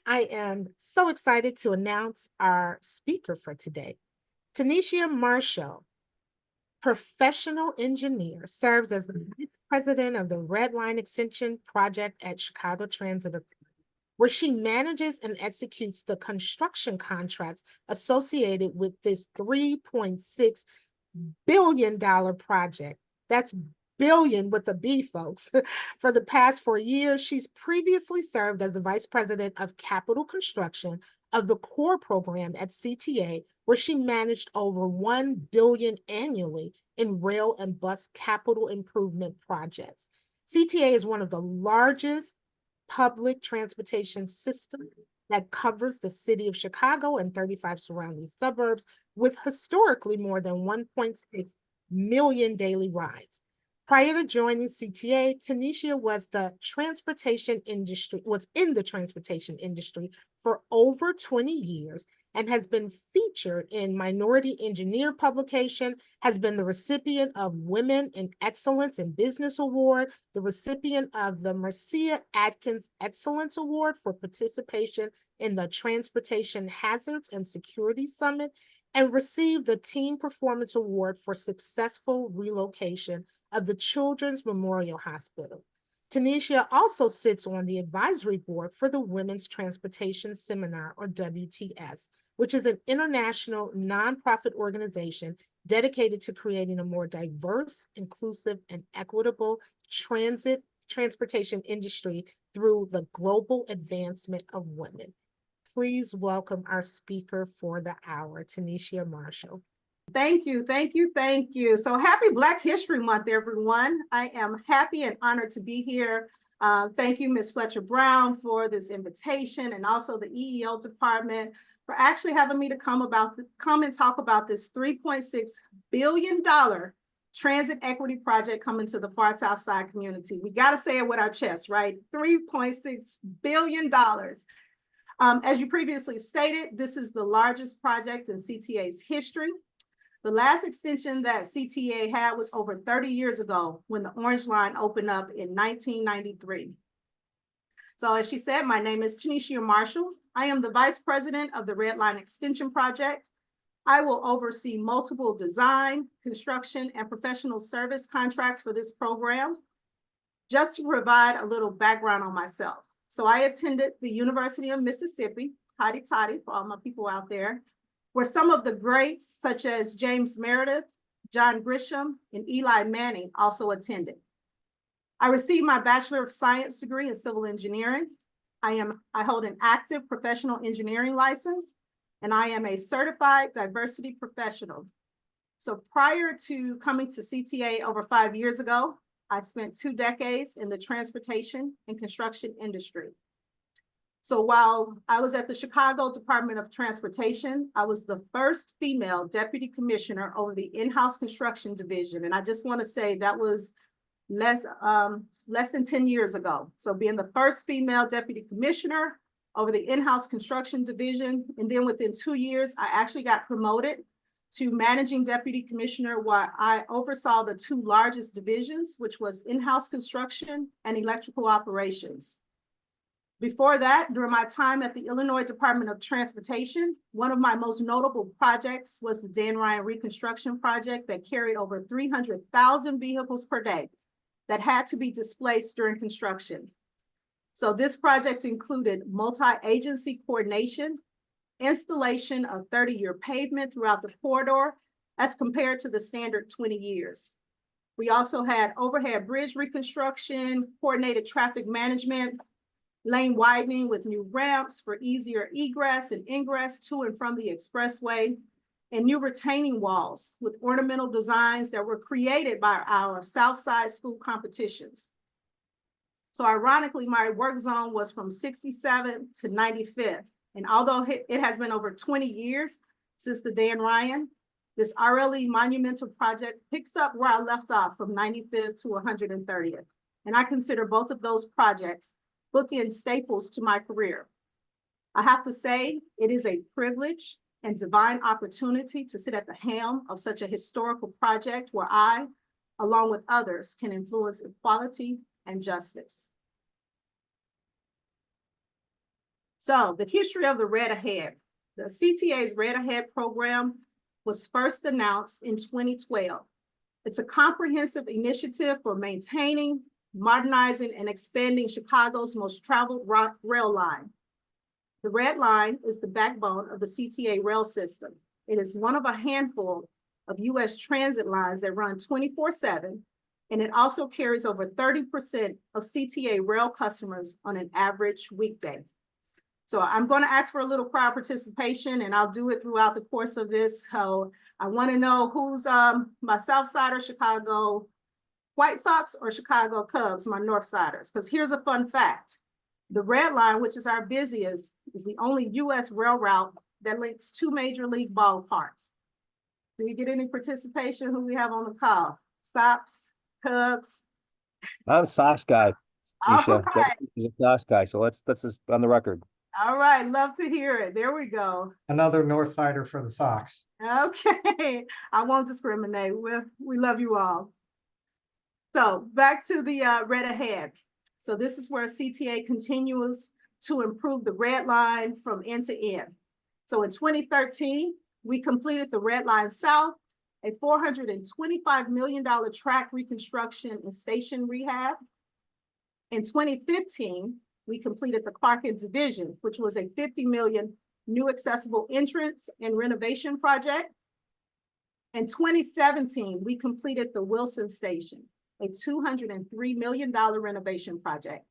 I am so excited to announce our speaker for today. TaNesheha Marshall, professional engineer, serves as the Vice President of the Red Line Extension Project at Chicago Transit Authority, where she manages and executes the construction contracts associated with this $3.6 billion project. That's billion with a B, folks. For the past 4 years, she's previously served as the Vice President of Capital Construction of the core program at CTA, where she managed over $1 billion annually in rail and bus capital improvement projects. CTA is one of the largest public transportation systems that covers the city of Chicago and 35 surrounding suburbs, with historically more than 1.6 million daily rides. Prior to joining CTA, TaNesheha was in the transportation industry for over 20 years and has been featured in Minority Engineer publication, has been the recipient of Women in Excellence in Business Award, the recipient of the Marcia Atkins Excellence Award for participation in the Transportation Hazards and Security Summit, and received the Team Performance Award for successful relocation of the Children's Memorial Hospital. TaNesheha also sits on the advisory board for the Women's Transportation Seminar, or WTS, which is an international nonprofit organization dedicated to creating a more diverse, inclusive, and equitable transportation industry through the global advancement of women. Please welcome our speaker for the hour, TaNesheha Marshall. Thank you, thank you, thank you. So happy Black History Month, everyone. I am happy and honored to be here. Thank you, Ms. Fletcher Brown, for this invitation, and also the EEO department for actually having me to come and talk about this $3.6 billion transit equity project coming to the far South Side community. We got to say it with our chest, right? $3.6 billion. As you previously stated, this is the largest project in CTA's history. The last extension that CTA had was over 30 years ago when the Orange Line opened up in 1993. So as she said, my name is TaNesheha Marshall. I am the Vice President of the Red Line Extension Project. I will oversee multiple design, construction, and professional service contracts for this program. Just to provide a little background on myself. So I attended the University of Mississippi, Hotty Toddy for all my people out there, where some of the greats such as James Meredith, John Grisham, and Eli Manning also attended. I received my Bachelor of Science degree in Civil Engineering. I hold an active professional engineering license, and I am a certified diversity professional. So prior to coming to CTA over 5 years ago, I spent 2 decades in the transportation and construction industry. So while I was at the Chicago Department of Transportation, I was the first female deputy commissioner over the in-house construction division. And I just want to say that was less than 10 years ago. So being the first female deputy commissioner over the in-house construction division. And then within 2 years, I actually got promoted to managing deputy commissioner, while I oversaw the 2 largest divisions, which was in-house construction and electrical operations. Before that, during my time at the Illinois Department of Transportation, one of my most notable projects was the Dan Ryan Reconstruction Project that carried over 300,000 vehicles per day that had to be displaced during construction. So this project included multi-agency coordination, installation of 30-year pavement throughout the corridor as compared to the standard 20 years. We also had overhead bridge reconstruction, coordinated traffic management, lane widening with new ramps for easier egress and ingress to and from the expressway, and new retaining walls with ornamental designs that were created by our Southside school competitions. So ironically, my work zone was from 67th to 95th. And although it has been over 20 years since the Dan Ryan, this RLE monumental project picks up where I left off from 95th to 130th. And I consider both of those projects bookend staples to my career. I have to say, it is a privilege and divine opportunity to sit at the helm of such a historical project where I, along with others, can influence equality and justice. So the history of the Red Ahead. The CTA's Red Ahead program was first announced in 2012. It's a comprehensive initiative for maintaining, modernizing, and expanding Chicago's most traveled rail line. The Red Line is the backbone of the CTA rail system. It is one of a handful of US transit lines that run 24/7, and it also carries over 30% of CTA rail customers on an average weekday. So I'm going to ask for a little crowd participation, and I'll do it throughout the course of this. So I want to know who's my South Sider, Chicago White Sox, or Chicago Cubs, my North Siders. Because here's a fun fact. The Red Line, which is our busiest, is the only US rail route that links two major league ballparks. Do we get any participation? Who we have on the call? Sox, Cubs? I'm a Sox guy. All TaNesheha. right. He's a Sox guy, so let's just on the record. All right, love to hear it. There we go. Another North Sider for the Sox. Okay, I won't discriminate. We love you all. So back to the Red Ahead. So this is where CTA continues to improve the Red Line from end to end. So in 2013, we completed the Red Line South, a $425 million track reconstruction and station rehab. In 2015, we completed the Clarkin Division, which was a $50 million new accessible entrance and renovation project. In 2017, we completed the Wilson Station, a $203 million renovation project.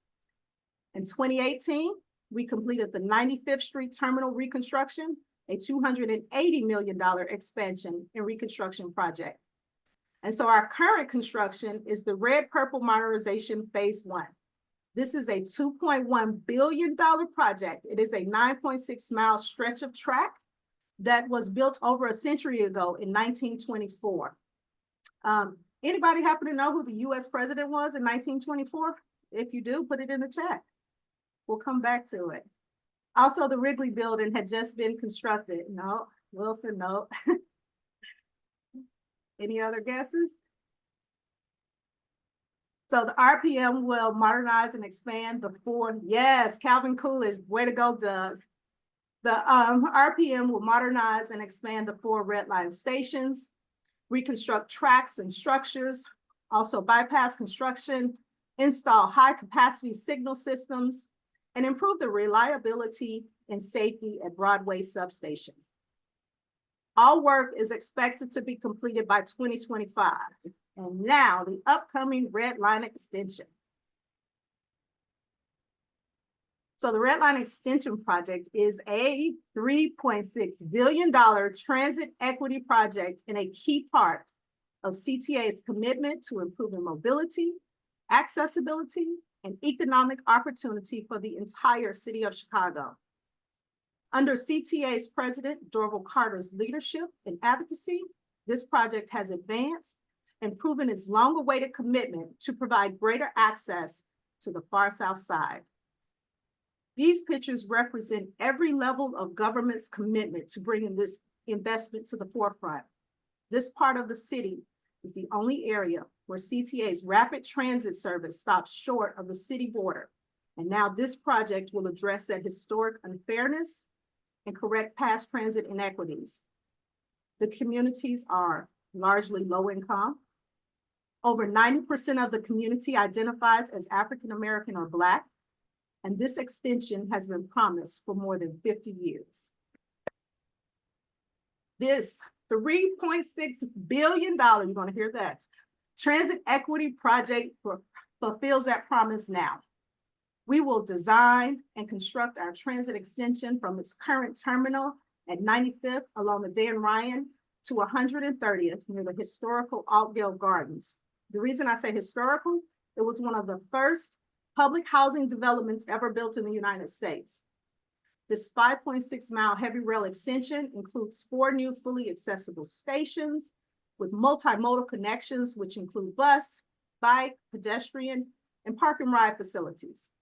In 2018, we completed the 95th Street Terminal reconstruction, a $280 million expansion and reconstruction project. And so our current construction is the Red Purple Modernization Phase 1. This is a $2.1 billion project. It is a 9.6 mile stretch of track that was built over a century ago in 1924. Anybody happen to know who the US president was in 1924? If you do, put it in the chat. We'll come back to it. Also, the Wrigley Building had just been constructed. No, Wilson, no. Any other guesses? So the RPM will modernize and expand the four. Yes, Calvin Coolidge, way to go, Doug. The RPM will modernize and expand the 4 Red Line stations, reconstruct tracks and structures, also bypass construction, install high-capacity signal systems, and improve the reliability and safety at Broadway substation. All work is expected to be completed by 2025. And now the upcoming Red Line extension. So the Red Line Extension Project is a $3.6 billion transit equity project and a key part of CTA's commitment to improving mobility, accessibility, and economic opportunity for the entire city of Chicago. Under CTA's President Dorval Carter's leadership and advocacy, this project has advanced and proven its long-awaited commitment to provide greater access to the far South Side. These pictures represent every level of government's commitment to bringing this investment to the forefront. This part of the city is the only area where CTA's rapid transit service stops short of the city border. And now this project will address that historic unfairness and correct past transit inequities. The communities are largely low income. Over 90% of the community identifies as African American or Black, and this extension has been promised for more than 50 years. This $3.6 billion, you're going to hear that, transit equity project fulfills that promise now. We will design and construct our transit extension from its current terminal at 95th along the Dan Ryan to 130th near the historical Altgeld Gardens. The reason I say historical, it was one of the first public housing developments ever built in the United States. This 5.6 mile heavy rail extension includes 4 new fully accessible stations with multimodal connections, which include bus, bike, pedestrian, and park and ride facilities.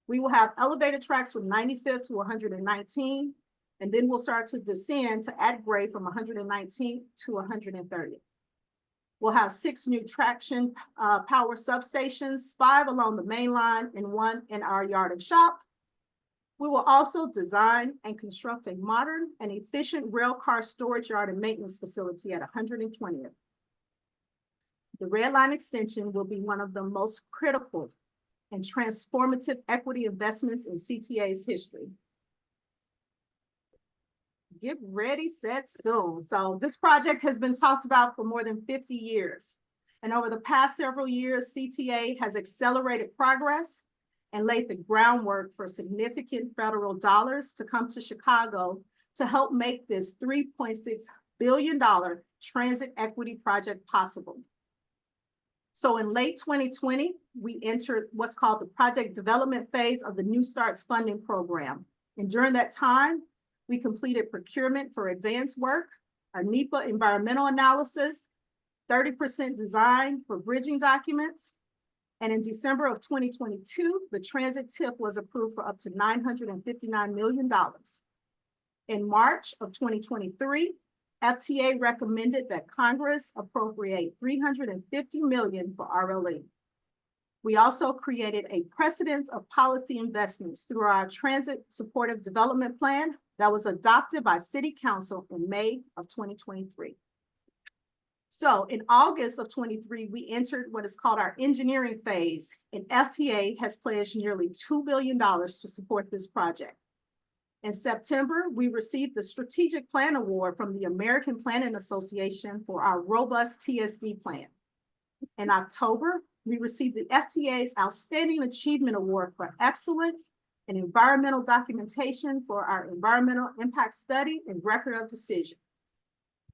We will have elevated tracks from 95th to 119, and then we'll start to descend to add grade from 119th to 130th. We'll have 6 new traction power substations, 5 along the main line and 1 in our yard and shop. We will also design and construct a modern and efficient rail car storage yard and maintenance facility at 120th. The Red Line extension will be one of the most critical and transformative equity investments in CTA's history. Get ready, set, soon. So this project has been talked about for more than 50 years. And over the past several years, CTA has accelerated progress and laid the groundwork for significant federal dollars to come to Chicago to help make this $3.6 billion transit equity project possible. So in late 2020, we entered what's called the project development phase of the New Starts funding program. And during that time, we completed procurement for advanced work, our NEPA environmental analysis, 30% design for bridging documents. And in December of 2022, the transit TIF was approved for up to $959 million. In March of 2023, FTA recommended that Congress appropriate $350 million for RLE. We also created a precedence of policy investments through our Transit Supportive Development Plan that was adopted by City Council in May of 2023. So in August of 23, we entered what is called our engineering phase, and FTA has pledged nearly $2 billion to support this project. In September, we received the Strategic Plan Award from the American Planning Association for our robust TSD plan. In October, we received the FTA's Outstanding Achievement Award for Excellence in Environmental Documentation for our Environmental Impact Study and Record of Decision.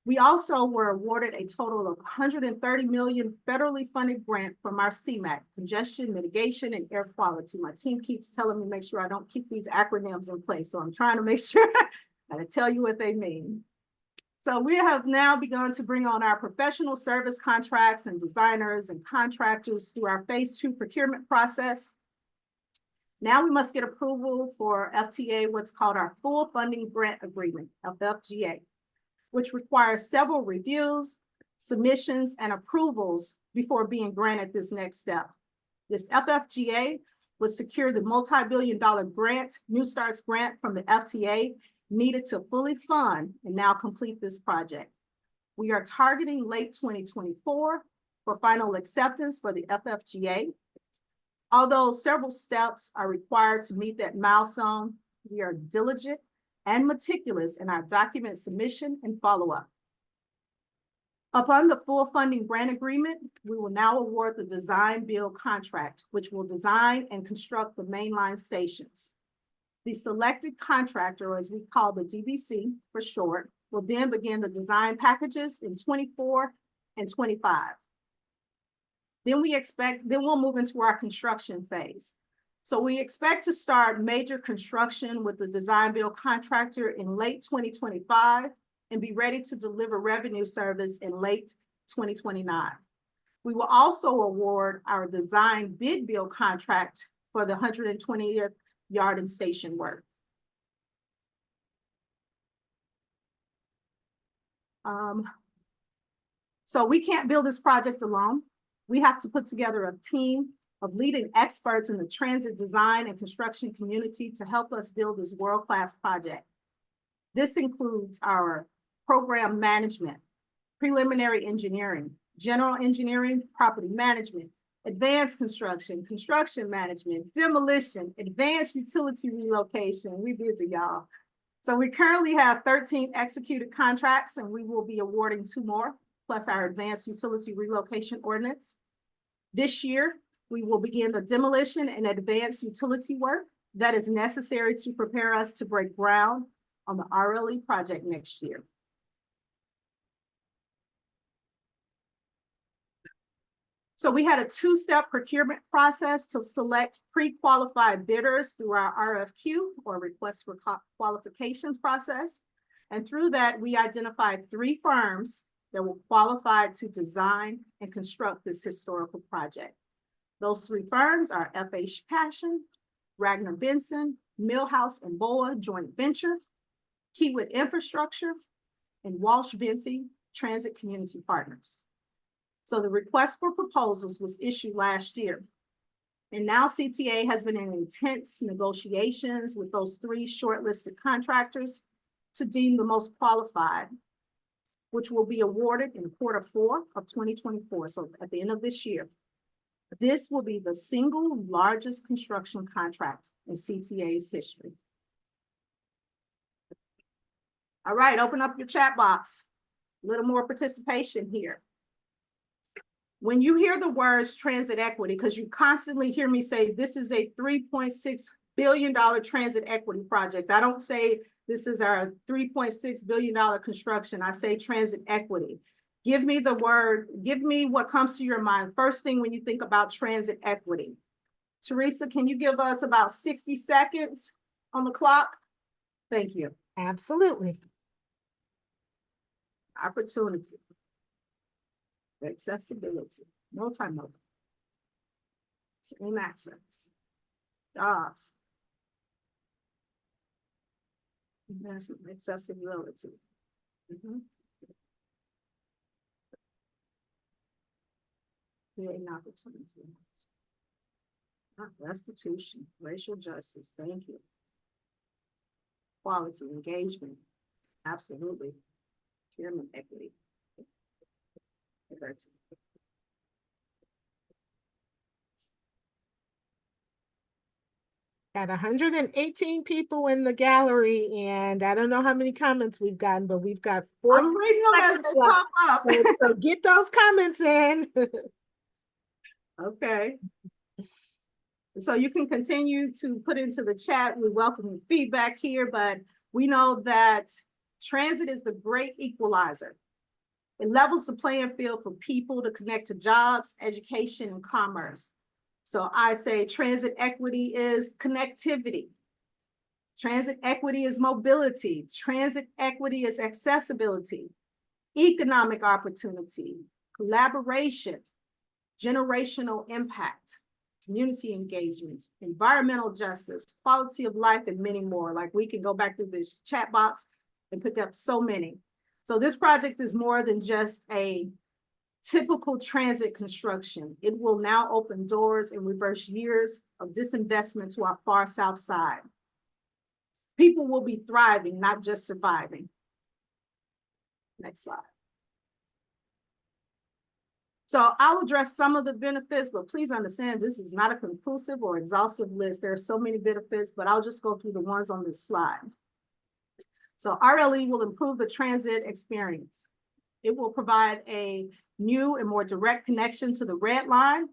We also were awarded a total of $130 million federally funded grant from our CMAQ, Congestion Mitigation and Air Quality. My team keeps telling me to make sure I don't keep these acronyms in place, so I'm trying to make sure I tell you what they mean. So we have now begun to bring on our professional service contracts and designers and contractors through our phase 2 procurement process. Now we must get approval for FTA, what's called our Full Funding Grant Agreement, FFGA, which requires several reviews, submissions, and approvals before being granted this next step. This FFGA would secure the multi-billion-dollar grant, New Starts grant from the FTA needed to fully fund and now complete this project. We are targeting late 2024 for final acceptance for the FFGA. Although several steps are required to meet that milestone, we are diligent and meticulous in our document submission and follow-up. Upon the full funding grant agreement, we will now award the design build contract, which will design and construct the mainline stations. The selected contractor, or as we call the DBC for short, will then begin the design packages in 24 and 25. Then we'll move into our construction phase. So we expect to start major construction with the design build contractor in late 2025 and be ready to deliver revenue service in late 2029. We will also award our design bid build contract for the 120th yard and station work. So we can't build this project alone. We have to put together a team of leading experts in the transit design and construction community to help us build this world-class project. This includes our program management, preliminary engineering, general engineering, property management, advanced construction, construction management, demolition, advanced utility relocation. We busy, y'all. So we currently have 13 executed contracts, and we will be awarding 2 more, plus our advanced utility relocation ordinance. This year, we will begin the demolition and advanced utility work that is necessary to prepare us to break ground on the RLE project next year. So we had a 2-step procurement process to select pre-qualified bidders through our RFQ, or request for qualifications process. And through that, we identified 3 firms that were qualified to design and construct this historical project. Those 3 firms are F.H. Passion, Ragnar Benson, Millhouse and Boa Joint Venture, Keywood Infrastructure, and Walsh Vinci Transit Community Partners. So the request for proposals was issued last year. And now CTA has been in intense negotiations with those 3 shortlisted contractors to deem the most qualified, which will be awarded in Q4 of 2024, so at the end of this year. This will be the single largest construction contract in CTA's history. All right, open up your chat box. A little more participation here. When you hear the words transit equity, because you constantly hear me say, this is a $3.6 billion transit equity project. I don't say this is our $3.6 billion construction. I say transit equity. Give me the word, give me what comes to your mind. First thing when you think about transit equity. Teresa, can you give us about 60 seconds on the clock? Thank you. Absolutely. Opportunity. Accessibility, multimodal, same access, jobs, investment, accessibility. Creating opportunity. Restitution, racial justice, thank you. Quality, engagement, absolutely. Procurement equity. Got 118 people in the gallery, and I don't know how many comments we've gotten, but we've got 4. I'm reading them as they pop up. So get those comments in. Okay. So you can continue to put into the chat. We welcome feedback here, but we know that transit is the great equalizer. It levels the playing field for people to connect to jobs, education, and commerce. So I'd say transit equity is connectivity. Transit equity is mobility. Transit equity is accessibility, economic opportunity, collaboration, generational impact, community engagement, environmental justice, quality of life, and many more. Like, we can go back through this chat box and pick up so many. So this project is more than just a typical transit construction. It will now open doors and reverse years of disinvestment to our far south side. People will be thriving, not just surviving. Next slide. So I'll address some of the benefits, but please understand this is not a conclusive or exhaustive list. There are so many benefits, but I'll just go through the ones on this slide. So RLE will improve the transit experience. It will provide a new and more direct connection to the Red Line.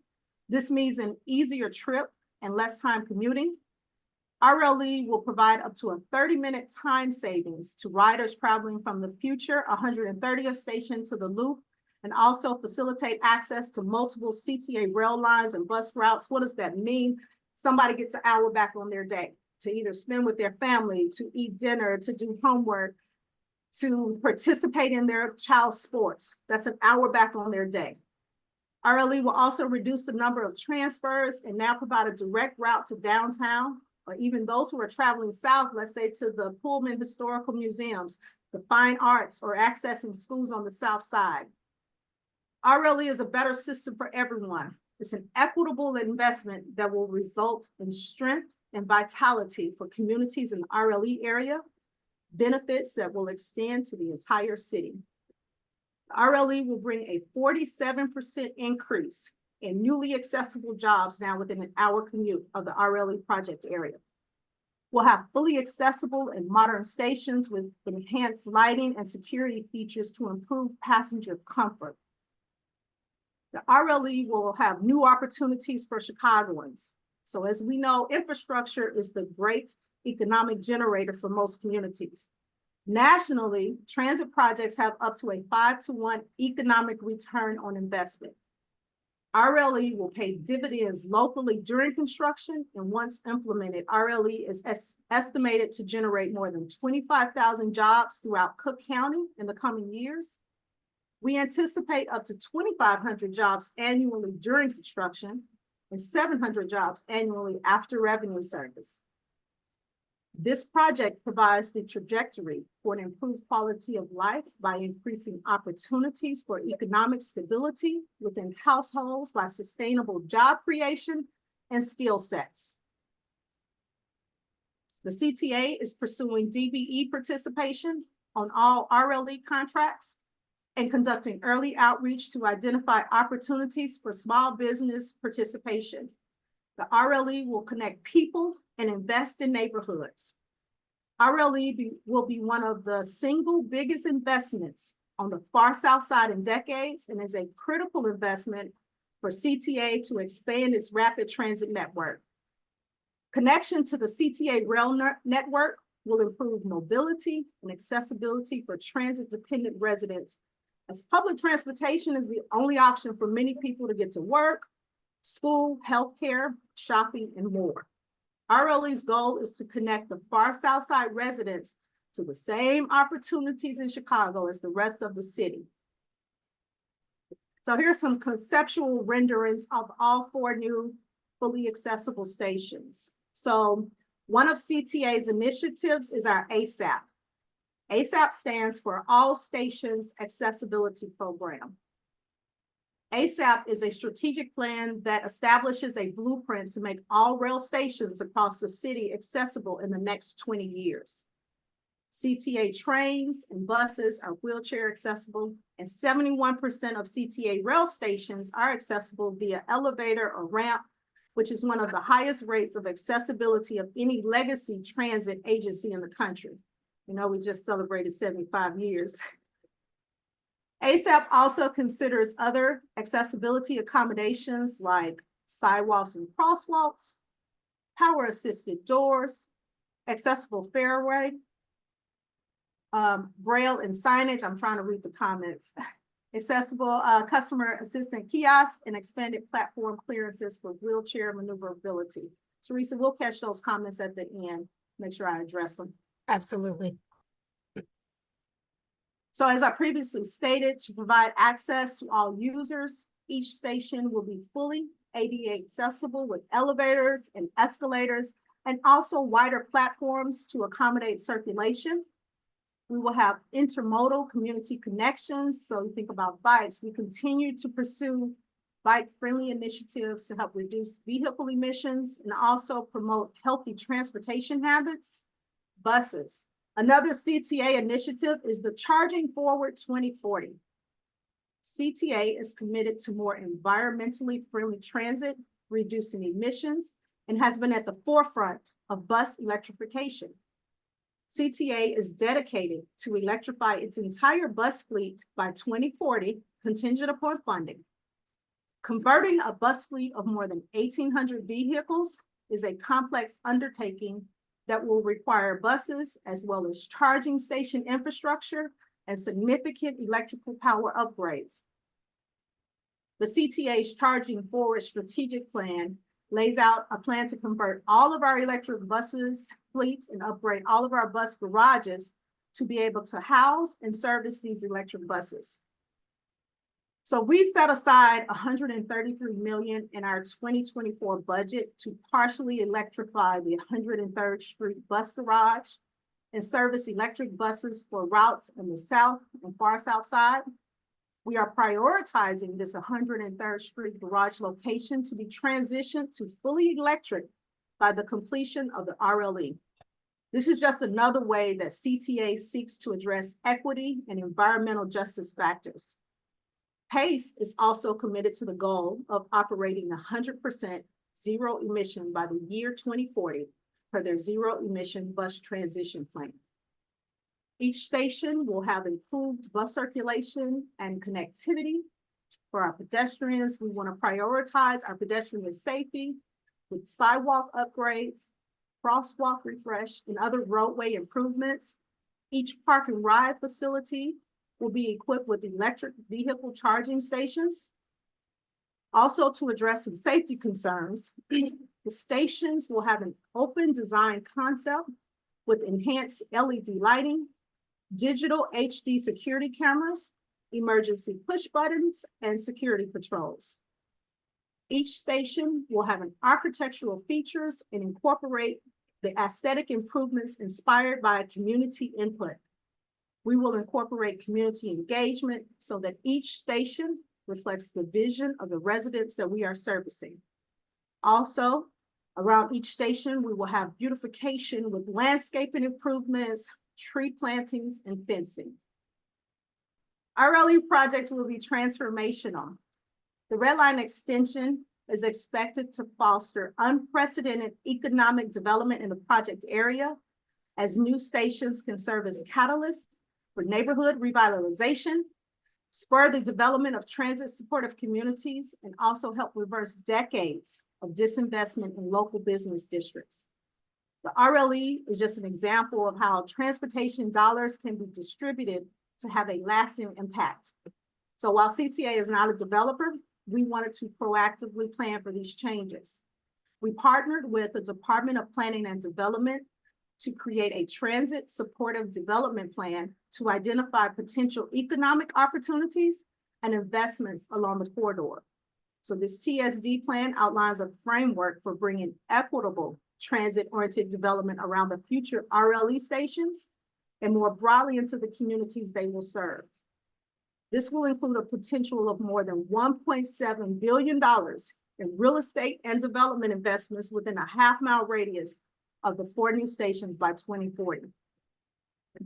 This means an easier trip and less time commuting. RLE will provide up to a 30-minute time savings to riders traveling from the future 130th station to the Loop, and also facilitate access to multiple CTA rail lines and bus routes. What does that mean? Somebody gets an hour back on their day to either spend with their family, to eat dinner, to do homework, to participate in their child's sports. That's an hour back on their day. RLE will also reduce the number of transfers and now provide a direct route to downtown, or even those who are traveling south, let's say to the Pullman Historical Museums, the fine arts, or accessing schools on the south side. RLE is a better system for everyone. It's an equitable investment that will result in strength and vitality for communities in the RLE area, benefits that will extend to the entire city. The RLE will bring a 47% increase in newly accessible jobs now within an hour commute of the RLE project area. We'll have fully accessible and modern stations with enhanced lighting and security features to improve passenger comfort. The RLE will have new opportunities for Chicagoans. So as we know, infrastructure is the great economic generator for most communities. Nationally, transit projects have up to a 5-to-1 economic return on investment. RLE will pay dividends locally during construction, and once implemented, RLE is estimated to generate more than 25,000 jobs throughout Cook County in the coming years. We anticipate up to 2,500 jobs annually during construction and 700 jobs annually after revenue service. This project provides the trajectory for an improved quality of life by increasing opportunities for economic stability within households by sustainable job creation and skill sets. The CTA is pursuing DBE participation on all RLE contracts and conducting early outreach to identify opportunities for small business participation. The RLE will connect people and invest in neighborhoods. RLE will be one of the single biggest investments on the far south side in decades and is a critical investment for CTA to expand its rapid transit network. Connection to the CTA rail network will improve mobility and accessibility for transit-dependent residents, as public transportation is the only option for many people to get to work, school, healthcare, shopping, and more. RLE's goal is to connect the far south side residents to the same opportunities in Chicago as the rest of the city. So here's some conceptual renderings of all 4 new fully accessible stations. So one of CTA's initiatives is our ASAP. ASAP stands for All Stations Accessibility Program. ASAP is a strategic plan that establishes a blueprint to make all rail stations across the city accessible in the next 20 years. CTA trains and buses are wheelchair accessible, and 71% of CTA rail stations are accessible via elevator or ramp, which is one of the highest rates of accessibility of any legacy transit agency in the country. You know, we just celebrated 75 years. ASAP also considers other accessibility accommodations like sidewalks and crosswalks, power-assisted doors, accessible fairway, braille and signage. I'm trying to read the comments. Accessible customer assistant kiosk and expanded platform clearances for wheelchair maneuverability. Teresa, we'll catch those comments at the end. Make sure I address them. Absolutely. So as I previously stated, to provide access to all users, each station will be fully ADA accessible with elevators and escalators, and also wider platforms to accommodate circulation. We will have intermodal community connections. So you think about bikes. We continue to pursue bike-friendly initiatives to help reduce vehicle emissions and also promote healthy transportation habits. Buses. Another CTA initiative is the Charging Forward 2040. CTA is committed to more environmentally friendly transit, reducing emissions, and has been at the forefront of bus electrification. CTA is dedicated to electrify its entire bus fleet by 2040, contingent upon funding. Converting a bus fleet of more than 1,800 vehicles is a complex undertaking that will require buses as well as charging station infrastructure and significant electrical power upgrades. The CTA's Charging Forward strategic plan lays out a plan to convert all of our electric buses fleets and upgrade all of our bus garages to be able to house and service these electric buses. So we set aside $133 million in our 2024 budget to partially electrify the 103rd Street bus garage and service electric buses for routes in the south and far south side. We are prioritizing this 103rd Street garage location to be transitioned to fully electric by the completion of the RLE. This is just another way that CTA seeks to address equity and environmental justice factors. PACE is also committed to the goal of operating 100% zero emission by the year 2040 per their zero emission bus transition plan. Each station will have improved bus circulation and connectivity. For our pedestrians, we want to prioritize our pedestrian safety with sidewalk upgrades, crosswalk refresh, and other roadway improvements. Each park and ride facility will be equipped with electric vehicle charging stations. Also, to address some safety concerns, the stations will have an open design concept with enhanced LED lighting, digital HD security cameras, emergency push buttons, and security patrols. Each station will have an architectural features and incorporate the aesthetic improvements inspired by community input. We will incorporate community engagement so that each station reflects the vision of the residents that we are servicing. Also, around each station, we will have beautification with landscaping improvements, tree plantings, and fencing. Our RLE project will be transformational. The Red Line extension is expected to foster unprecedented economic development in the project area, as new stations can serve as catalysts for neighborhood revitalization, spur the development of transit supportive communities, and also help reverse decades of disinvestment in local business districts. The RLE is just an example of how transportation dollars can be distributed to have a lasting impact. So while CTA is not a developer, we wanted to proactively plan for these changes. We partnered with the Department of Planning and Development to create a transit supportive development plan to identify potential economic opportunities and investments along the corridor. So this TSD plan outlines a framework for bringing equitable transit-oriented development around the future RLE stations and more broadly into the communities they will serve. This will include a potential of more than $1.7 billion in real estate and development investments within a half-mile radius of the 4 new stations by 2040.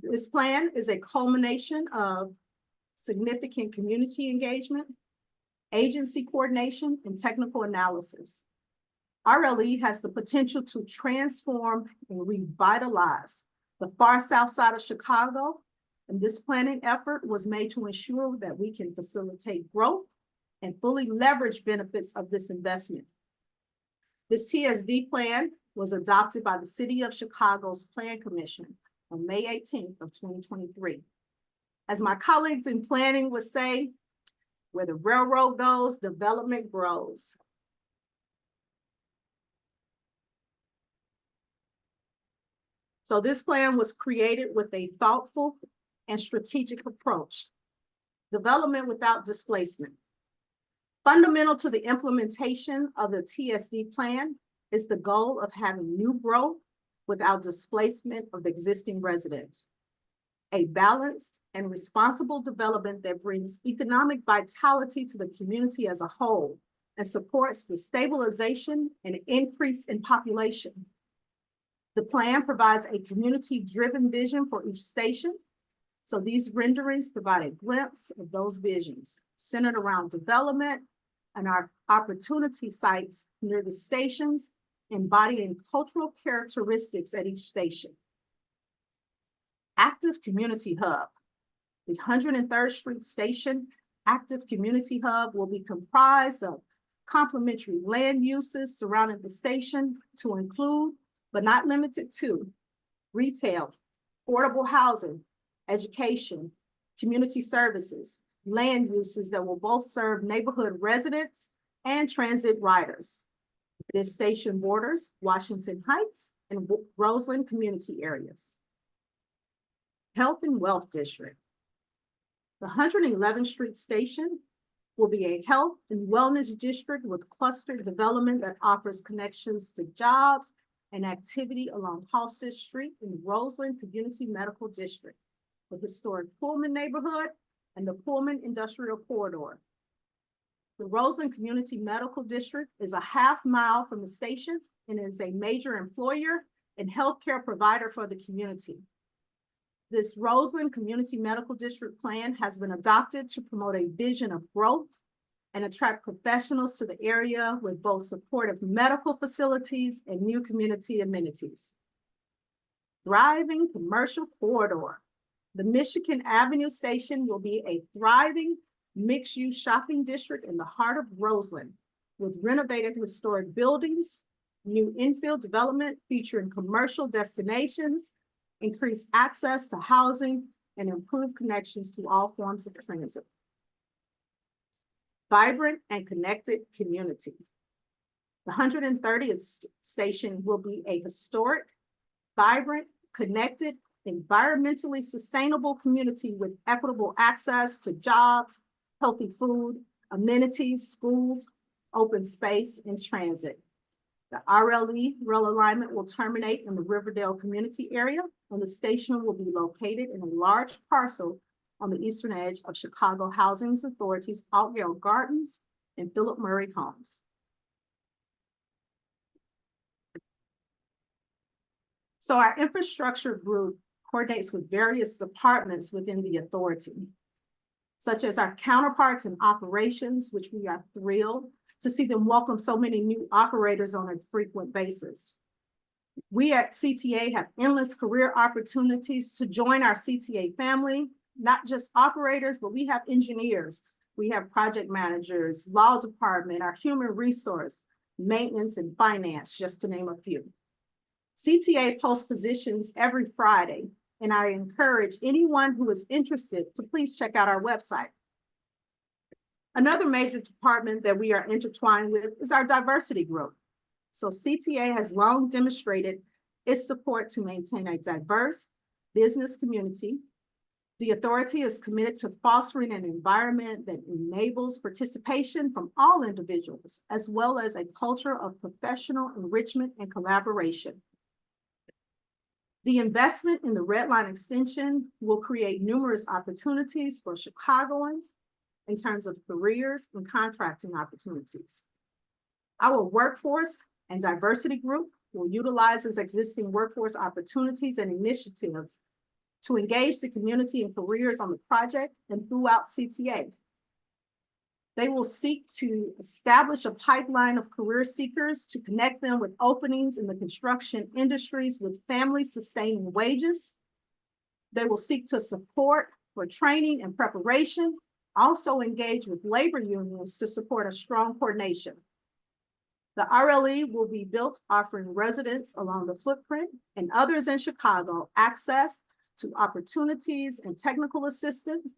This plan is a culmination of significant community engagement, agency coordination, and technical analysis. RLE has the potential to transform and revitalize the far south side of Chicago, and this planning effort was made to ensure that we can facilitate growth and fully leverage benefits of this investment. This TSD plan was adopted by the City of Chicago's Plan Commission on May 18th of 2023. As my colleagues in planning would say, where the railroad goes, development grows. So this plan was created with a thoughtful and strategic approach. Development without displacement. Fundamental to the implementation of the TSD plan is the goal of having new growth without displacement of existing residents. A balanced and responsible development that brings economic vitality to the community as a whole and supports the stabilization and increase in population. The plan provides a community-driven vision for each station. So these renderings provide a glimpse of those visions centered around development and our opportunity sites near the stations, embodying cultural characteristics at each station. Active Community Hub. The 103rd Street Station Active Community Hub will be comprised of complementary land uses surrounding the station to include, but not limited to, retail, affordable housing, education, community services, land uses that will both serve neighborhood residents and transit riders. This station borders Washington Heights and Roseland community areas. Health and Wealth District. The 111th Street Station will be a health and wellness district with clustered development that offers connections to jobs and activity along Halsted Street in the Roseland Community Medical District, the historic Pullman neighborhood, and the Pullman Industrial Corridor. The Roseland Community Medical District is a half-mile from the station and is a major employer and healthcare provider for the community. This Roseland Community Medical District plan has been adopted to promote a vision of growth and attract professionals to the area with both supportive medical facilities and new community amenities. Thriving commercial corridor. The Michigan Avenue Station will be a thriving mixed-use shopping district in the heart of Roseland with renovated historic buildings, new infill development featuring commercial destinations, increased access to housing, and improved connections to all forms of transit. Vibrant and connected community. The 130th station will be a historic, vibrant, connected, environmentally sustainable community with equitable access to jobs, healthy food, amenities, schools, open space, and transit. The RLE rail alignment will terminate in the Riverdale community area, and the station will be located in a large parcel on the eastern edge of Chicago Housing Authority's Altgeld Gardens and Philip Murray Homes. So our infrastructure group coordinates with various departments within the authority, such as our counterparts in operations, which we are thrilled to see them welcome so many new operators on a frequent basis. We at CTA have endless career opportunities to join our CTA family, not just operators, but we have engineers, we have project managers, law department, our human resource, maintenance, and finance, just to name a few. CTA posts positions every Friday, and I encourage anyone who is interested to please check out our website. Another major department that we are intertwined with is our diversity group. So CTA has long demonstrated its support to maintain a diverse business community. The authority is committed to fostering an environment that enables participation from all individuals, as well as a culture of professional enrichment and collaboration. The investment in the Red Line extension will create numerous opportunities for Chicagoans in terms of careers and contracting opportunities. Our workforce and diversity group will utilize its existing workforce opportunities and initiatives to engage the community in careers on the project and throughout CTA. They will seek to establish a pipeline of career seekers to connect them with openings in the construction industries with family-sustaining wages. They will seek to support for training and preparation, also engage with labor unions to support a strong coordination. The RLE will be built offering residents along the footprint and others in Chicago access to opportunities and technical assistance,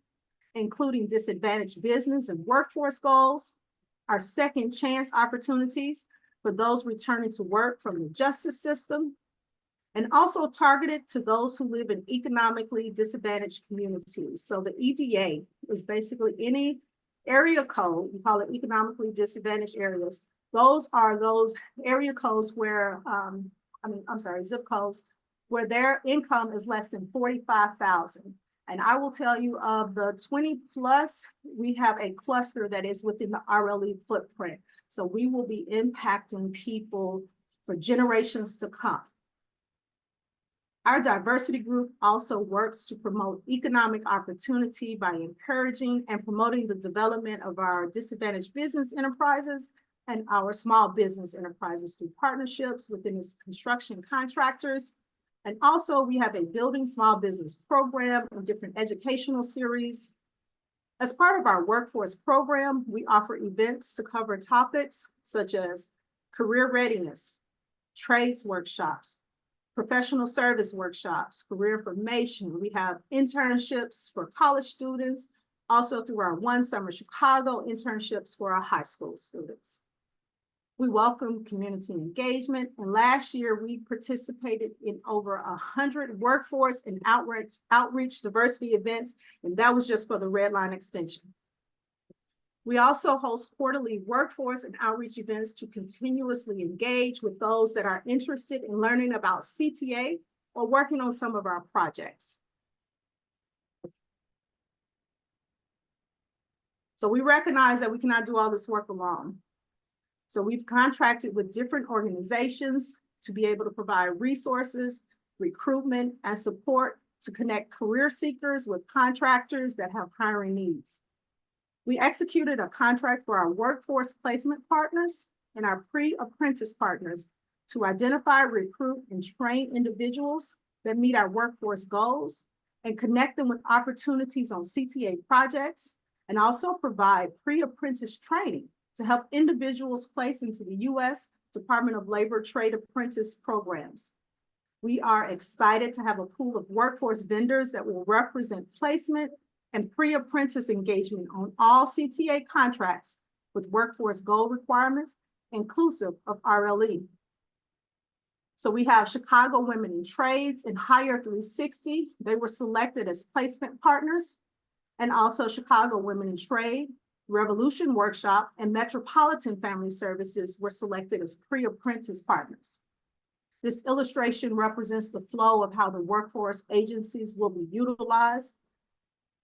including disadvantaged business and workforce goals, our second chance opportunities for those returning to work from the justice system, and also targeted to those who live in economically disadvantaged communities. So the EDA is basically any area code, we call it economically disadvantaged areas. Those are those area codes where, zip codes, where their income is less than 45,000. And I will tell you of the 20 plus, we have a cluster that is within the RLE footprint. So we will be impacting people for generations to come. Our diversity group also works to promote economic opportunity by encouraging and promoting the development of our disadvantaged business enterprises and our small business enterprises through partnerships within its construction contractors. And also we have a building small business program and different educational series. As part of our workforce program, we offer events to cover topics such as career readiness, trades workshops, professional service workshops, career information. We have internships for college students, also through our One Summer Chicago internships for our high school students. We welcome community engagement, and last year we participated in over 100 workforce and outreach diversity events, and that was just for the Red Line extension. We also host quarterly workforce and outreach events to continuously engage with those that are interested in learning about CTA or working on some of our projects. So we recognize that we cannot do all this work alone. So we've contracted with different organizations to be able to provide resources, recruitment, and support to connect career seekers with contractors that have hiring needs. We executed a contract for our workforce placement partners and our pre-apprentice partners to identify, recruit, and train individuals that meet our workforce goals and connect them with opportunities on CTA projects, and also provide pre-apprentice training to help individuals place into the U.S. Department of Labor trade apprentice programs. We are excited to have a pool of workforce vendors that will represent placement and pre-apprentice engagement on all CTA contracts with workforce goal requirements, inclusive of RLE. So we have Chicago Women in Trades and Hire 360. They were selected as placement partners, and also Chicago Women in Trade, Revolution Workshop, and Metropolitan Family Services were selected as pre-apprentice partners. This illustration represents the flow of how the workforce agencies will be utilized.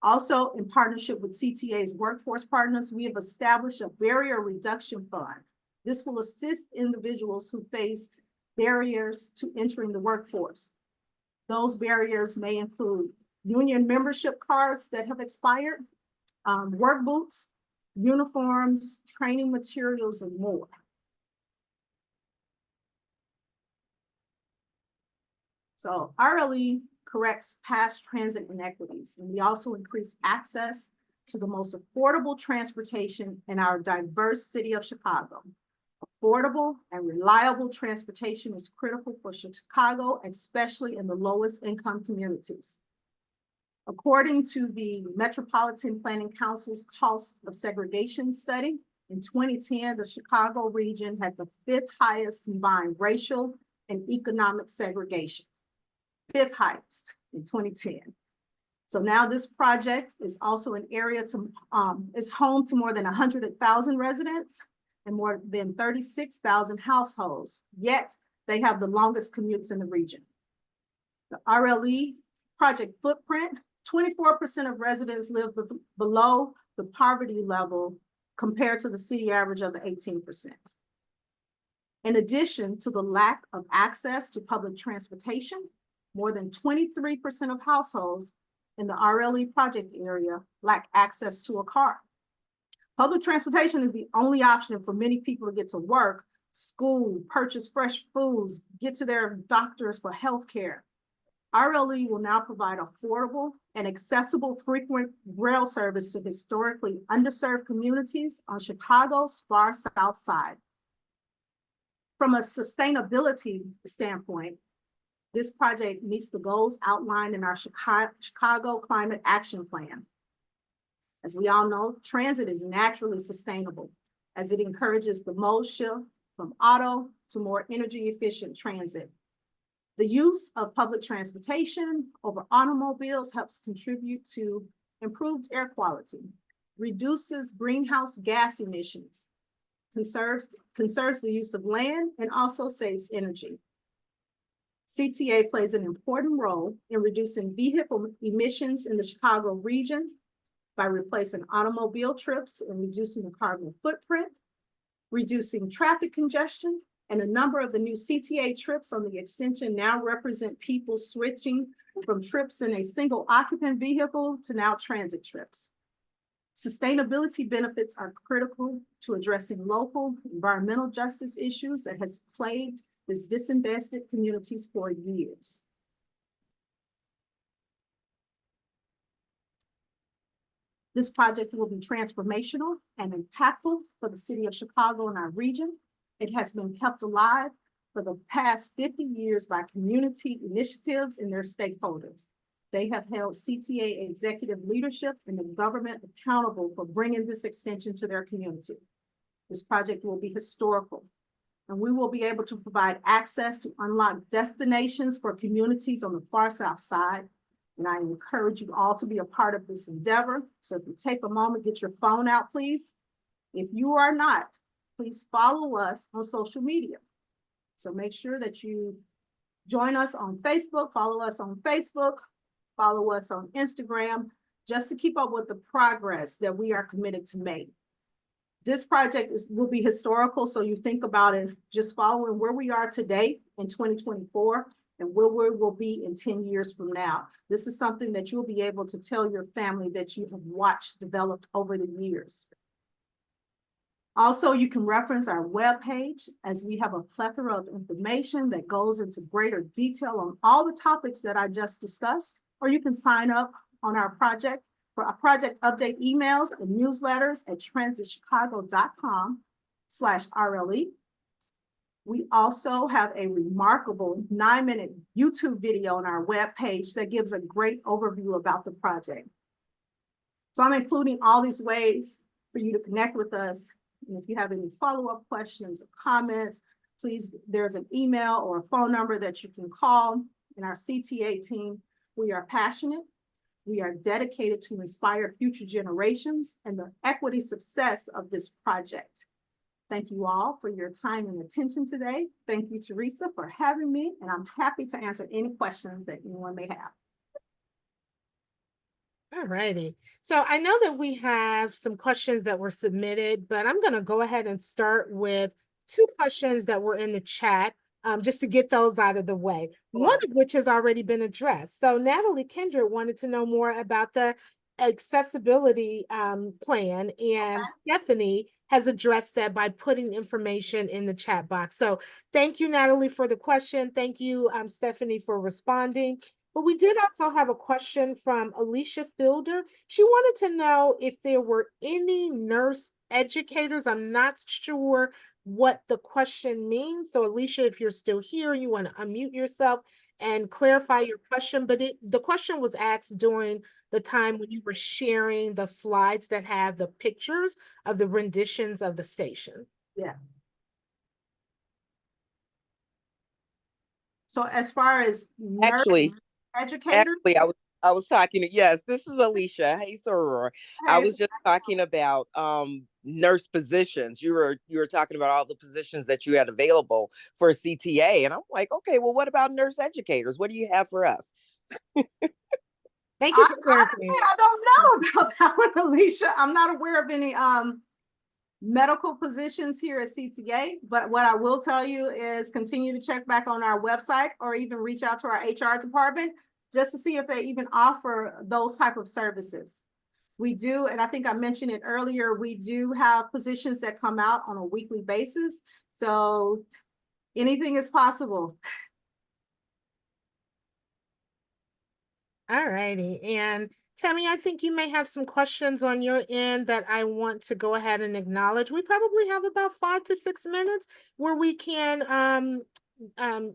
Also, in partnership with CTA's workforce partners, we have established a barrier reduction fund. This will assist individuals who face barriers to entering the workforce. Those barriers may include union membership cards that have expired, work boots, uniforms, training materials, and more. So RLE corrects past transit inequities, and we also increase access to the most affordable transportation in our diverse city of Chicago. Affordable and reliable transportation is critical for Chicago, especially in the lowest income communities. According to the Metropolitan Planning Council's cost of segregation study, in 2010, the Chicago region had the 5th highest combined racial and economic segregation. 5th highest in 2010. So now this project is also an area is home to more than 100,000 residents and more than 36,000 households, yet they have the longest commutes in the region. The RLE project footprint, 24% of residents live below the poverty level compared to the city average of the 18%. In addition to the lack of access to public transportation, more than 23% of households in the RLE project area lack access to a car. Public transportation is the only option for many people to get to work, school, purchase fresh foods, get to their doctors for healthcare. RLE will now provide affordable and accessible frequent rail service to historically underserved communities on Chicago's far south side. From a sustainability standpoint, this project meets the goals outlined in our Chicago Climate Action Plan. As we all know, transit is naturally sustainable as it encourages the mode shift from auto to more energy efficient transit. The use of public transportation over automobiles helps contribute to improved air quality, reduces greenhouse gas emissions, conserves the use of land, and also saves energy. CTA plays an important role in reducing vehicle emissions in the Chicago region by replacing automobile trips and reducing the carbon footprint, reducing traffic congestion, and a number of the new CTA trips on the extension now represent people switching from trips in a single occupant vehicle to now transit trips. Sustainability benefits are critical to addressing local environmental justice issues that has plagued these disinvested communities for years. This project will be transformational and impactful for the city of Chicago and our region. It has been kept alive for the past 50 years by community initiatives and their stakeholders. They have held CTA executive leadership and the government accountable for bringing this extension to their community. This project will be historical, and we will be able to provide access to unlocked destinations for communities on the far south side. And I encourage you all to be a part of this endeavor. So if you take a moment, get your phone out, please. If you are not, please follow us on social media. So make sure that you join us on Facebook, follow us on Instagram, just to keep up with the progress that we are committed to make. This project will be historical, so you think about it just following where we are today in 2024 and where we will be in 10 years from now. This is something that you'll be able to tell your family that you have watched developed over the years. Also, you can reference our webpage as we have a plethora of information that goes into greater detail on all the topics that I just discussed, or you can sign up on our project for our project update emails and newsletters at transitchicago.com/RLE. We also have a remarkable 9-minute YouTube video on our webpage that gives a great overview about the project. So I'm including all these ways for you to connect with us. And if you have any follow-up questions or comments, please, there's an email or a phone number that you can call. In our CTA team, we are passionate. We are dedicated to inspire future generations and the equity success of this project. Thank you all for your time and attention today. Thank you, Teresa, for having me, and I'm happy to answer any questions that anyone may have. All righty. So I know that we have some questions that were submitted, but I'm going to go ahead and start with 2 questions that were in the chat. just to get those out of the way, one of which has already been addressed. So Natalie Kendrick wanted to know more about the accessibility plan, and Stephanie has addressed that by putting information in the chat box. So thank you, Natalie, for the question. Thank you, Stephanie, for responding. But we did also have a question from Alicia Fielder. She wanted to know if there were any nurse educators. I'm not sure what the question means. So Alicia, if you're still here, you want to unmute yourself and clarify your question. But the question was asked during the time when you were sharing the slides that have the pictures of the renditions of the station. Yeah. So as far as nurse educator, I was talking to, yes, this is Alicia. Hey, Soror. I was just talking about nurse positions. You were talking about all the positions that you had available for CTA. And I'm like, okay, well, what about nurse educators? What do you have for us? Thank you for clarifying. I don't know about that one, Alicia. I'm not aware of any medical positions here at CTA, but what I will tell you is continue to check back on our website or even reach out to our HR department just to see if they even offer those type of services. We do, and I think I mentioned it earlier, we do have positions that come out on a weekly basis. So anything is possible. All righty. And Tammy, I think you may have some questions on your end that I want to go ahead and acknowledge. We probably have about 5 to 6 minutes where we can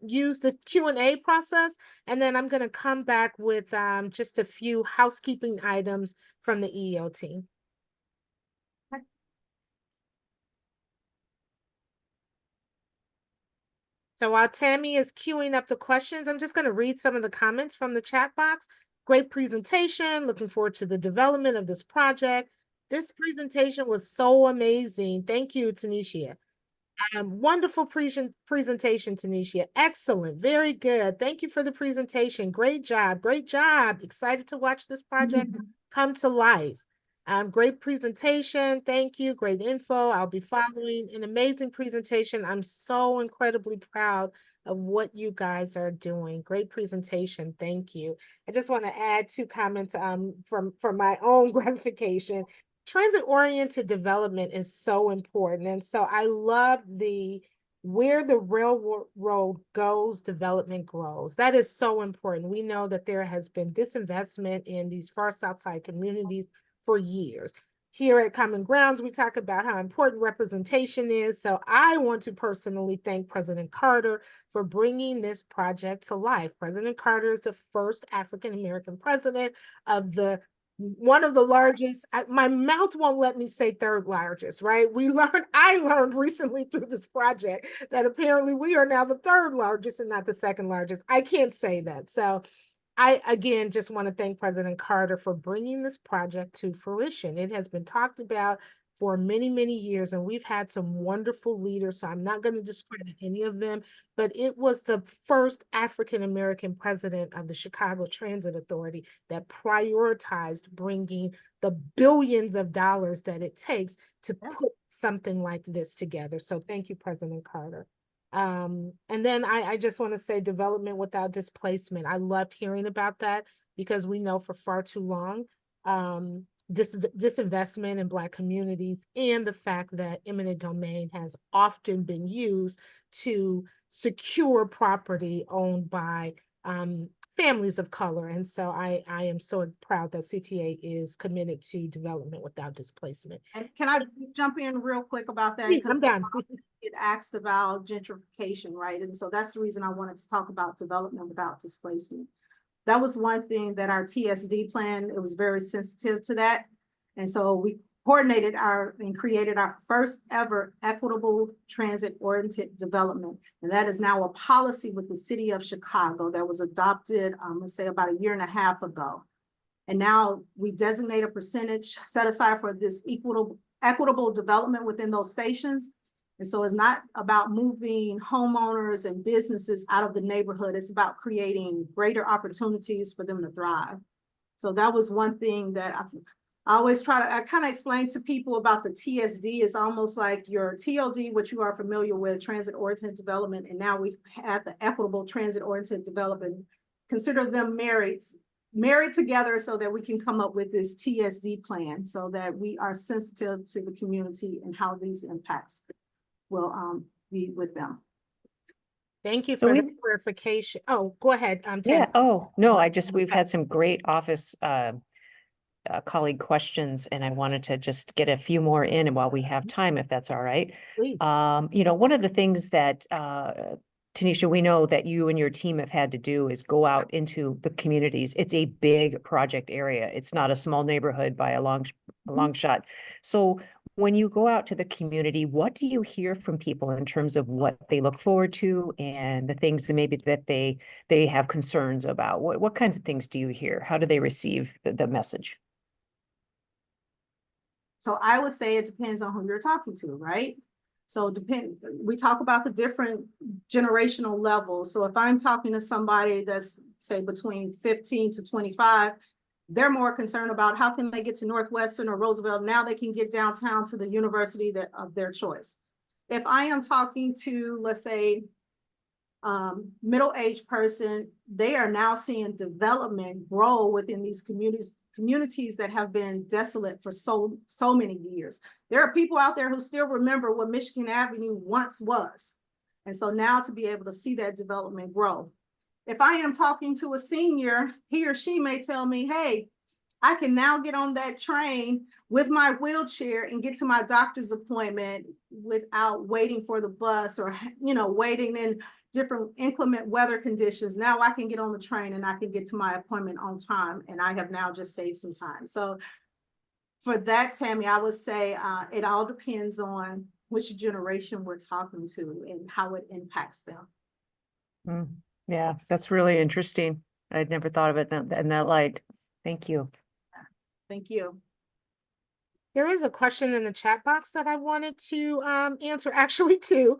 use the Q&A process, and then I'm going to come back with just a few housekeeping items from the EEO team. So while Tammy is queuing up the questions, I'm just going to read some of the comments from the chat box. Great presentation. Looking forward to the development of this project. This presentation was so amazing. Thank you, TaNesheha. Wonderful presentation, TaNesheha. Excellent. Very good. Thank you for the presentation. Great job. Great job. Excited to watch this project come to life. Great presentation. Thank you. Great info. I'll be following an amazing presentation. I'm so incredibly proud of what you guys are doing. Great presentation. Thank you. I just want to add 2 comments from my own gratification. Transit-oriented development is so important. And so I love where the railroad goes, development grows. That is so important. We know that there has been disinvestment in these far south side communities for years. Here at Common Grounds, we talk about how important representation is. So I want to personally thank President Carter for bringing this project to life. President Carter is the first African-American president of one of the largest, my mouth won't let me say third largest, right? I learned recently through this project that apparently we are now the third largest and not the second largest. I can't say that. So I, again, just want to thank President Carter for bringing this project to fruition. It has been talked about for many, many years, and we've had some wonderful leaders, so I'm not going to discredit any of them, but it was the first African-American president of the Chicago Transit Authority that prioritized bringing the billions of dollars that it takes to put something like this together. So thank you, President Carter. And then I just want to say development without displacement. I loved hearing about that because we know for far too long, disinvestment in Black communities and the fact that eminent domain has often been used to secure property owned by families of color. And so I am so proud that CTA is committed to development without displacement. And can I jump in real quick about that? I'm done. It asked about gentrification, right? And so that's the reason I wanted to talk about development without displacement. That was one thing that our TSD plan, it was very sensitive to that. And so we coordinated and created our first ever equitable transit-oriented development. And that is now a policy with the city of Chicago that was adopted, let's say about 1.5 years ago. And now we designate a percentage set aside for this equitable development within those stations. And so it's not about moving homeowners and businesses out of the neighborhood. It's about creating greater opportunities for them to thrive. So that was one thing that I always I kind of explain to people about the TSD. It's almost like your TOD, which you are familiar with, transit oriented development. And now we have the equitable transit oriented development. Consider them married together so that we can come up with this TSD plan so that we are sensitive to the community and how these impacts will be with them. Thank you So for the we- clarification. Oh, go ahead. Yeah, Tam. oh, no, we've had some great office colleague questions, and I wanted to just get a few more in, and while we have time, if that's all right. Please. One of the things that TaNesheha, we know that you and your team have had to do is go out into the communities. It's a big project area. It's not a small neighborhood by a long shot. So when you go out to the community, what do you hear from people in terms of what they look forward to and the things that maybe that they have concerns about? What kinds of things do you hear? How do they receive the message? So I would say it depends on who you're talking to, right? So we talk about the different generational levels. So if I'm talking to somebody that's say between 15 to 25, they're more concerned about how can they get to Northwestern or Roosevelt. Now they can get downtown to the university of their choice. If I am talking to, let's say, middle-aged person, they are now seeing development grow within these communities that have been desolate for so many years. There are people out there who still remember what Michigan Avenue once was. And so now to be able to see that development grow. If I am talking to a senior, he or she may tell me, hey, I can now get on that train with my wheelchair and get to my doctor's appointment without waiting for the bus or, waiting in different inclement weather conditions. Now I can get on the train and I can get to my appointment on time. And I have now just saved some time. So for that, Tammy, I would say it all depends on which generation we're talking to and how it impacts them. Yeah, that's really interesting. I'd never thought of it in that light. Thank you. Thank you. There is a question in the chat box that I wanted to answer, actually two.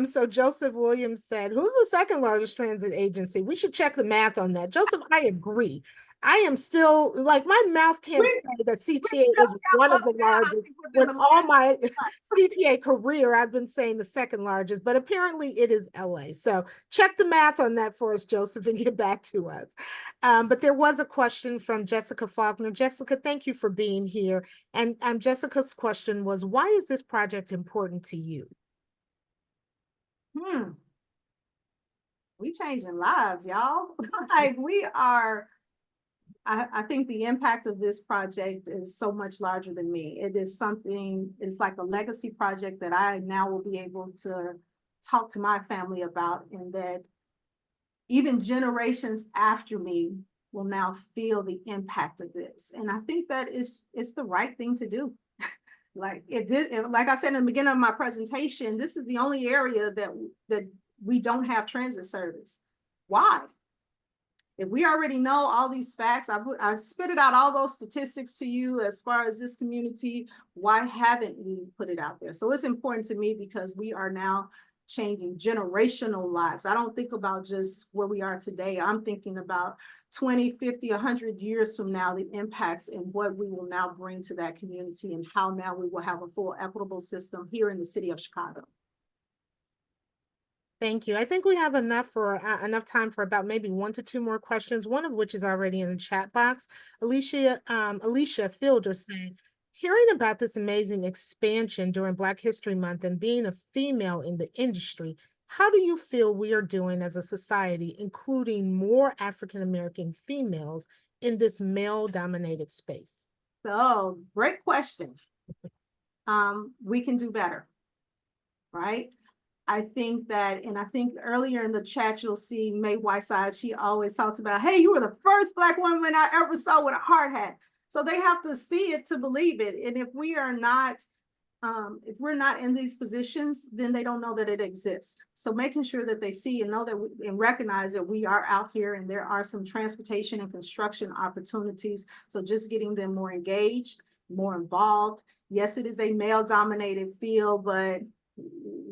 So Joseph Williams said, who's the second largest transit agency? We should check the math on that. Joseph, I agree. I am still, like, my mouth can't say that CTA is one of the largest. With all my CTA career, I've been saying the second largest, but apparently it is LA. So check the math on that for us, Joseph, and get back to us. But there was a question from Jessica Faulkner. Jessica, thank you for being here. And Jessica's question was, why is this project important to you? We changing lives, y'all. Like we are, I think the impact of this project is so much larger than me. It is something, it's like a legacy project that I now will be able to talk to my family about, and that even generations after me will now feel the impact of this. And I think that it's the right thing to do. Like like I said in the beginning of my presentation, this is the only area that we don't have transit service. Why? If we already know all these facts, I spitted out all those statistics to you as far as this community, why haven't we put it out there? So it's important to me because we are now changing generational lives. I don't think about just where we are today. I'm thinking about 20, 50, 100 years from now, the impacts and what we will now bring to that community and how now we will have a full equitable system here in the city of Chicago. Thank you. I think we have enough time for about maybe 1 to 2 more questions, one of which is already in the chat box. Alicia Fielder said, hearing about this amazing expansion during Black History Month and being a female in the industry, how do you feel we are doing as a society, including more African-American females in this male-dominated space? So, great question. We can do better, right? I think that, and I think earlier in the chat, you'll see May Whiteside, she always talks about, hey, you were the first Black woman I ever saw with a hard hat. So they have to see it to believe it. And if we are not, if we're not in these positions, then they don't know that it exists. So making sure that they see and know that and recognize that we are out here and there are some transportation and construction opportunities. So just getting them more engaged, more involved. Yes, it is a male-dominated field, but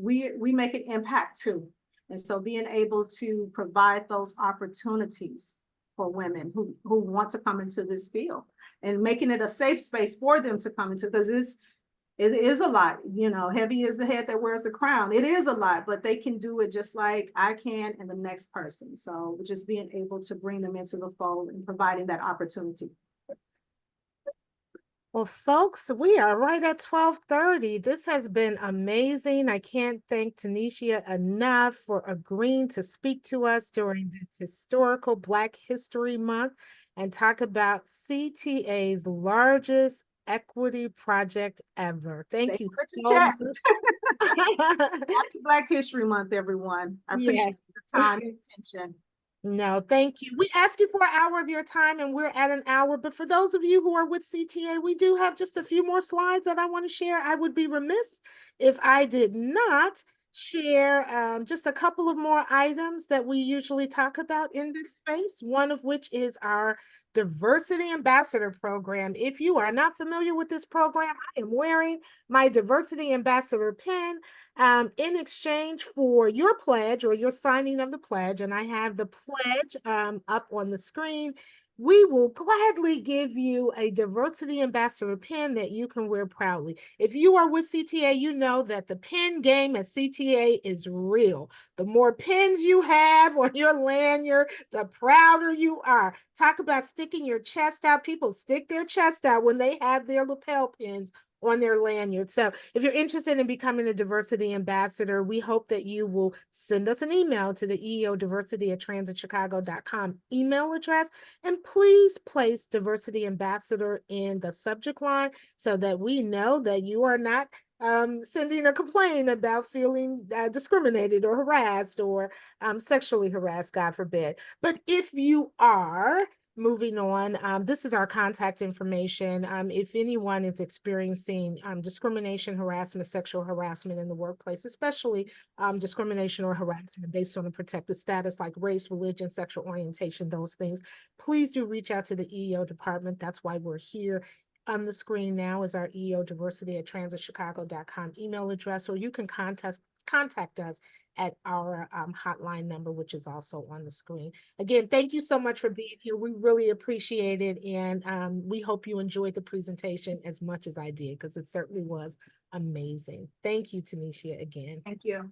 we make an impact too. And so being able to provide those opportunities for women who want to come into this field, and making it a safe space for them to come into, because it is a lot, you know, heavy is the head that wears the crown. It is a lot, but they can do it just like I can and the next person. So just being able to bring them into the fold and providing that opportunity. Well, folks, we are right at 12:30. This has been amazing. I can't thank TaNesheha enough for agreeing to speak to us during this historical Black History Month and talk about CTA's largest equity project ever. Thank you Put your so chest. much. Happy Black History Month, everyone. I appreciate the time and attention. No, thank you. We ask you for an hour of your time and we're at an hour, but for those of you who are with CTA, we do have just a few more slides that I want to share. I would be remiss if I did not share just a couple of more items that we usually talk about in this space, one of which is our Diversity Ambassador Program. If you are not familiar with this program, I am wearing my Diversity Ambassador pin in exchange for your pledge or your signing of the pledge, and I have the pledge up on the screen. We will gladly give you a Diversity Ambassador pin that you can wear proudly. If you are with CTA, you know that the pin game at CTA is real. The more pins you have on your lanyard, the prouder you are. Talk about sticking your chest out. People stick their chest out when they have their lapel pins on their lanyard. So if you're interested in becoming a diversity ambassador, we hope that you will send us an email to the eodiversity@transitchicago.com email address, and please place diversity ambassador in the subject line so that we know that you are not sending a complaint about feeling discriminated or harassed or sexually harassed, God forbid. But if you are, moving on, this is our contact information. If anyone is experiencing discrimination, harassment, sexual harassment in the workplace, especially discrimination or harassment based on a protected status like race, religion, sexual orientation, those things, please do reach out to the EEO department. That's why we're here. On the screen now is our eodiversity@transitchicago.com email address, or you can contact us at our hotline number, which is also on the screen. Again, thank you so much for being here. We really appreciate it. And we hope you enjoyed the presentation as much as I did, because it certainly was amazing. Thank you, TaNesheha, again. Thank you.